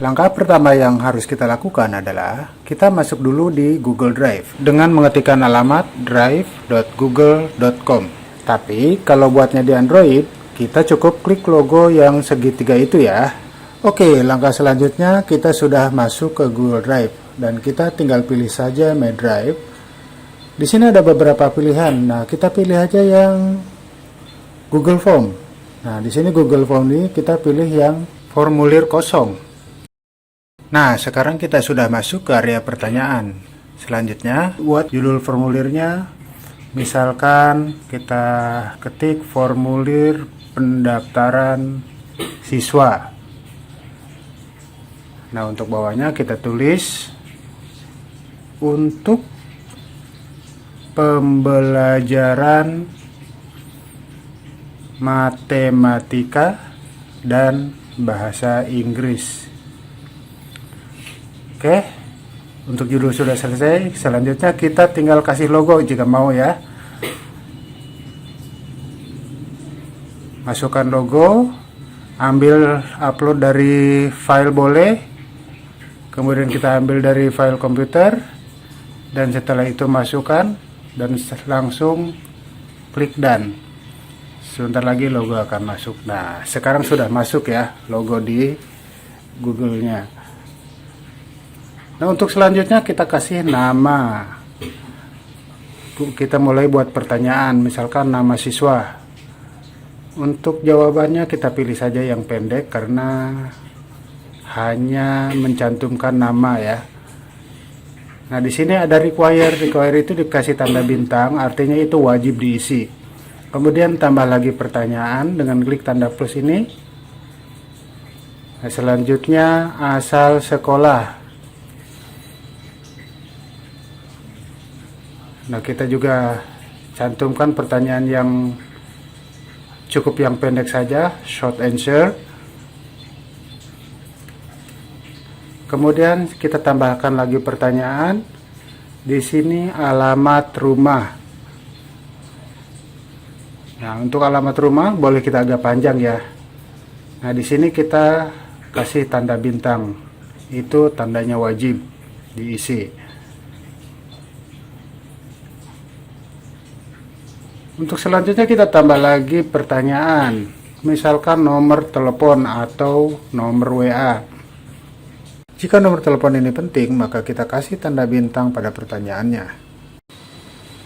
Langkah pertama yang harus kita lakukan adalah kita masuk dulu di Google Drive dengan mengetikkan alamat drive.google.com. Tapi kalau buatnya di Android, kita cukup klik logo yang segitiga itu ya. Oke, langkah selanjutnya kita sudah masuk ke Google Drive dan kita tinggal pilih saja My Drive. Di sini ada beberapa pilihan. Nah, kita pilih aja yang Google Form. Nah, di sini Google Form ini kita pilih yang formulir kosong. Nah, sekarang kita sudah masuk ke area pertanyaan. Selanjutnya, buat judul formulirnya, misalkan kita ketik formulir pendaftaran siswa. Nah, untuk bawahnya kita tulis untuk pembelajaran matematika dan bahasa Inggris. Oke, untuk judul sudah selesai. Selanjutnya kita tinggal kasih logo jika mau ya. Masukkan logo, ambil upload dari file boleh, kemudian kita ambil dari file komputer, dan setelah itu masukkan dan langsung klik done. Sebentar lagi logo akan masuk. Nah, sekarang sudah masuk ya logo di Google-nya. Nah, untuk selanjutnya kita kasih nama. Kita mulai buat pertanyaan, misalkan nama siswa. Untuk jawabannya kita pilih saja yang pendek karena hanya mencantumkan nama ya. Nah, di sini ada require. Require itu dikasih tanda bintang, artinya itu wajib diisi. Kemudian tambah lagi pertanyaan dengan klik tanda plus ini. Nah, selanjutnya asal sekolah. Nah, kita juga cantumkan pertanyaan yang cukup yang pendek saja, short answer. Kemudian kita tambahkan lagi pertanyaan. Di sini alamat rumah. Nah, untuk alamat rumah boleh kita agak panjang ya. Nah, di sini kita kasih tanda bintang. Itu tandanya wajib diisi. Untuk selanjutnya kita tambah lagi pertanyaan, misalkan nomor telepon atau nomor WA. Jika nomor telepon ini penting, maka kita kasih tanda bintang pada pertanyaannya.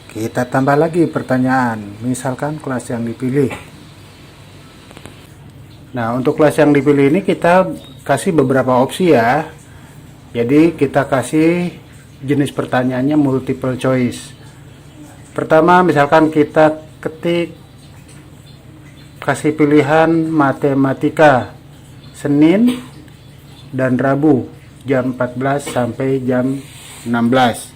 Kita tambah lagi pertanyaan, misalkan kelas yang dipilih. Nah, untuk kelas yang dipilih ini kita kasih beberapa opsi ya. Jadi kita kasih jenis pertanyaannya multiple choice. Pertama, misalkan kita ketik kasih pilihan matematika Senin dan Rabu jam 14 sampai jam 16.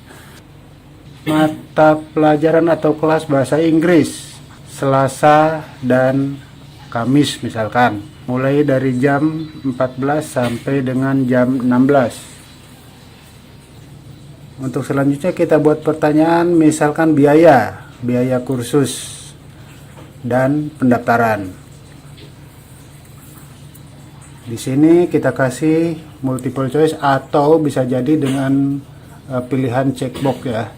Mata pelajaran atau kelas bahasa Inggris Selasa dan Kamis misalkan, mulai dari jam 14 sampai dengan jam 16. Untuk selanjutnya kita buat pertanyaan, misalkan biaya kursus dan pendaftaran. Di sini kita kasih multiple choice atau bisa jadi dengan pilihan checkbox ya.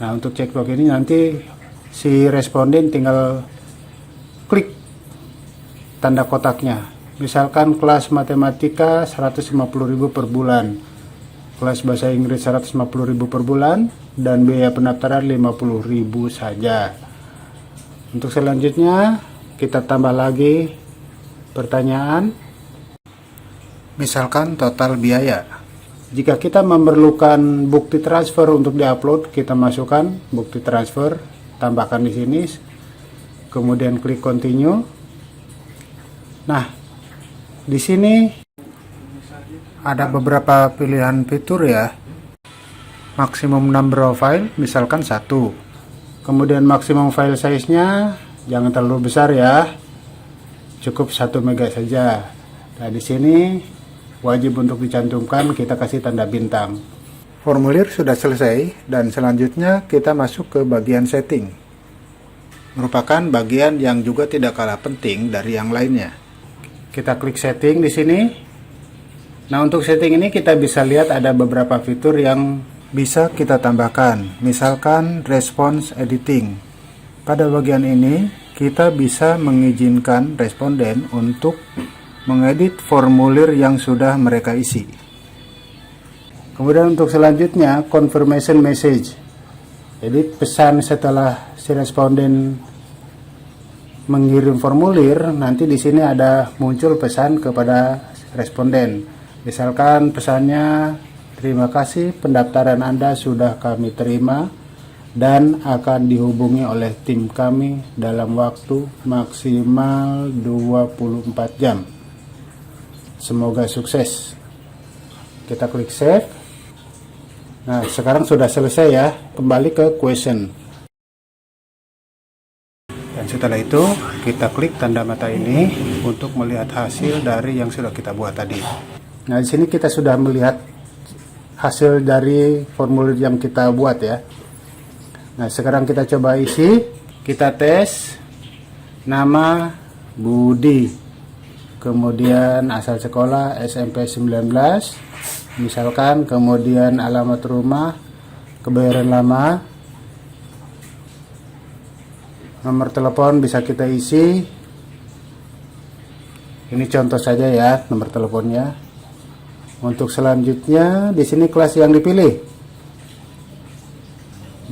Nah, untuk checkbox ini nanti si responden tinggal klik tanda kotaknya. Misalkan kelas matematika 150.000 per bulan. Kelas bahasa Inggris 150.000 per bulan dan biaya pendaftaran 50.000 saja. Untuk selanjutnya kita tambah lagi pertanyaan, misalkan total biaya. Jika kita memerlukan bukti transfer untuk diupload, kita masukkan bukti transfer, tambahkan di sini, kemudian klik continue. Nah, di sini ada beberapa pilihan fitur ya. Maximum number of file misalkan 1. Kemudian maksimum file size-nya jangan terlalu besar ya. Cukup 1 MB saja. Nah, di sini wajib untuk dicantumkan, kita kasih tanda bintang. Formulir sudah selesai dan selanjutnya kita masuk ke bagian setting. Merupakan bagian yang juga tidak kalah penting dari yang lainnya. Kita klik setting di sini. Nah, untuk setting ini kita bisa lihat ada beberapa fitur yang bisa kita tambahkan. Misalkan response editing. Pada bagian ini kita bisa mengizinkan responden untuk mengedit formulir yang sudah mereka isi. Kemudian untuk selanjutnya confirmation message. Jadi pesan setelah si responden mengirim formulir, nanti di sini ada muncul pesan kepada responden. Misalkan pesannya, terima kasih pendaftaran Anda sudah kami terima dan akan dihubungi oleh tim kami dalam waktu maksimal 24 jam. Semoga sukses. Kita klik save. Nah, sekarang sudah selesai ya. Kembali ke question. Dan setelah itu kita klik tanda mata ini untuk melihat hasil dari yang sudah kita buat tadi. Nah, di sini kita sudah melihat hasil dari formulir yang kita buat ya. Nah, sekarang kita coba isi. Kita tes nama Budi, kemudian asal sekolah SMP 19 misalkan, kemudian alamat rumah, Kebayoran Lama, nomor telepon bisa kita isi. Ini contoh saja ya nomor teleponnya. Untuk selanjutnya di sini kelas yang dipilih.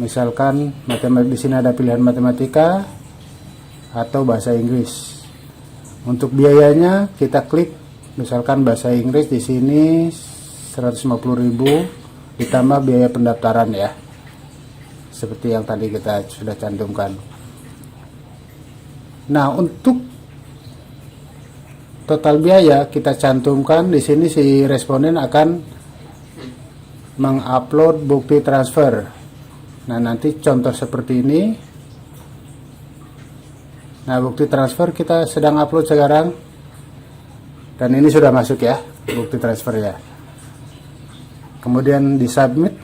Misalkan di sini ada pilihan matematika atau bahasa Inggris. Untuk biayanya kita klik misalkan bahasa Inggris, di sini 150.000 ditambah biaya pendaftaran ya. Seperti yang tadi kita sudah cantumkan. Nah, untuk total biaya kita cantumkan di sini, si responden akan mengupload bukti transfer. Nah, nanti contoh seperti ini. Nah, bukti transfer kita sedang upload sekarang. Dan ini sudah masuk ya, bukti transfer ya. Kemudian di submit.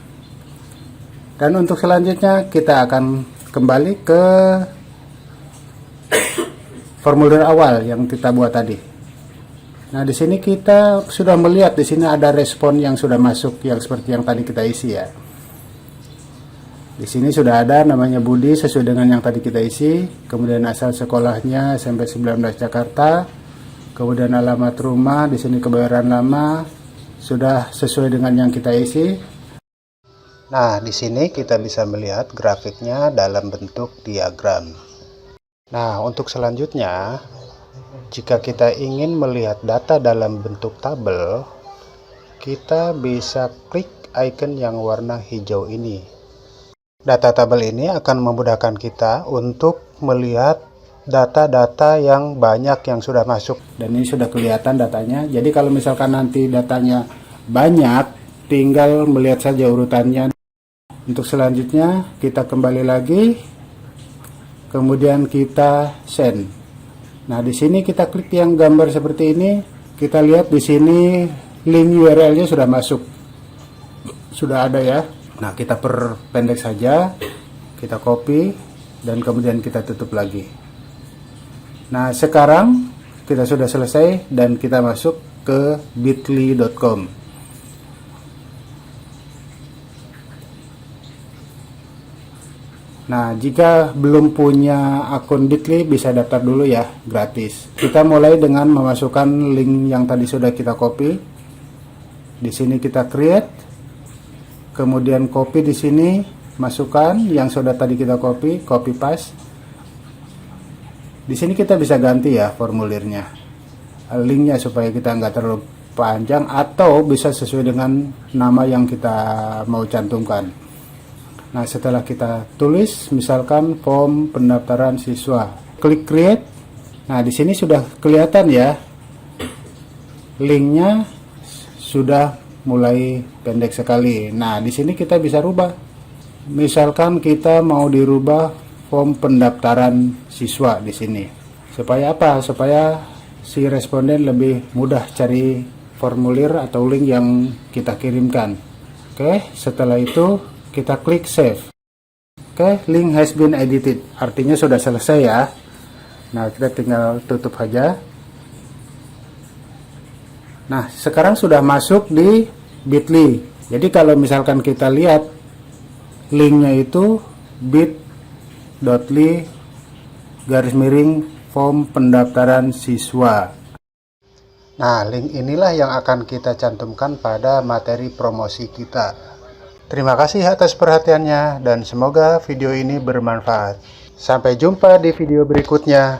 Dan untuk selanjutnya kita akan kembali ke formulir awal yang kita buat tadi. Nah, di sini kita sudah melihat di sini ada respon yang sudah masuk yang seperti yang tadi kita isi ya. Di sini sudah ada namanya Budi sesuai dengan yang tadi kita isi, kemudian asal sekolahnya SMP 19 Jakarta, kemudian alamat rumah di sini Kebayoran Lama, sudah sesuai dengan yang kita isi. Nah, di sini kita bisa melihat grafiknya dalam bentuk diagram. Nah, untuk selanjutnya jika kita ingin melihat data dalam bentuk tabel, kita bisa klik icon yang warna hijau ini. Data tabel ini akan memudahkan kita untuk melihat data-data yang banyak yang sudah masuk. Dan ini sudah kelihatan datanya. Jadi kalau misalkan nanti datanya banyak, tinggal melihat saja urutannya. Untuk selanjutnya kita kembali lagi, kemudian kita send. Nah, di sini kita klik yang gambar seperti ini. Kita lihat di sini link URL-nya sudah masuk. Sudah ada ya. Nah, kita perpendek saja. Kita copy dan kemudian kita tutup lagi. Nah, sekarang kita sudah selesai dan kita masuk ke bit.ly.com. Nah, jika belum punya akun Bitly bisa daftar dulu ya, gratis. Kita mulai dengan memasukkan link yang tadi sudah kita copy. Di sini kita create, kemudian copy di sini, masukkan yang sudah tadi kita copy paste. Di sini kita bisa ganti ya formulirnya, linknya supaya kita nggak terlalu panjang atau bisa sesuai dengan nama yang kita mau cantumkan. Nah, setelah kita tulis misalkan form pendaftaran siswa, klik create. Nah, di sini sudah kelihatan ya, linknya sudah mulai pendek sekali. Nah, di sini kita bisa rubah. Misalkan kita mau dirubah form pendaftaran siswa di sini. Supaya apa? Supaya si responden lebih mudah cari formulir atau link yang kita kirimkan. Oke, setelah itu kita klik save. Oke, link has been edited. Artinya sudah selesai ya. Nah, kita tinggal tutup aja. Nah, sekarang sudah masuk di Bitly. Jadi kalau misalkan kita lihat linknya itu bit.ly/form pendaftaran siswa. Nah, link inilah yang akan kita cantumkan pada materi promosi kita. Terima kasih atas perhatiannya dan semoga video ini bermanfaat. Sampai jumpa di video berikutnya.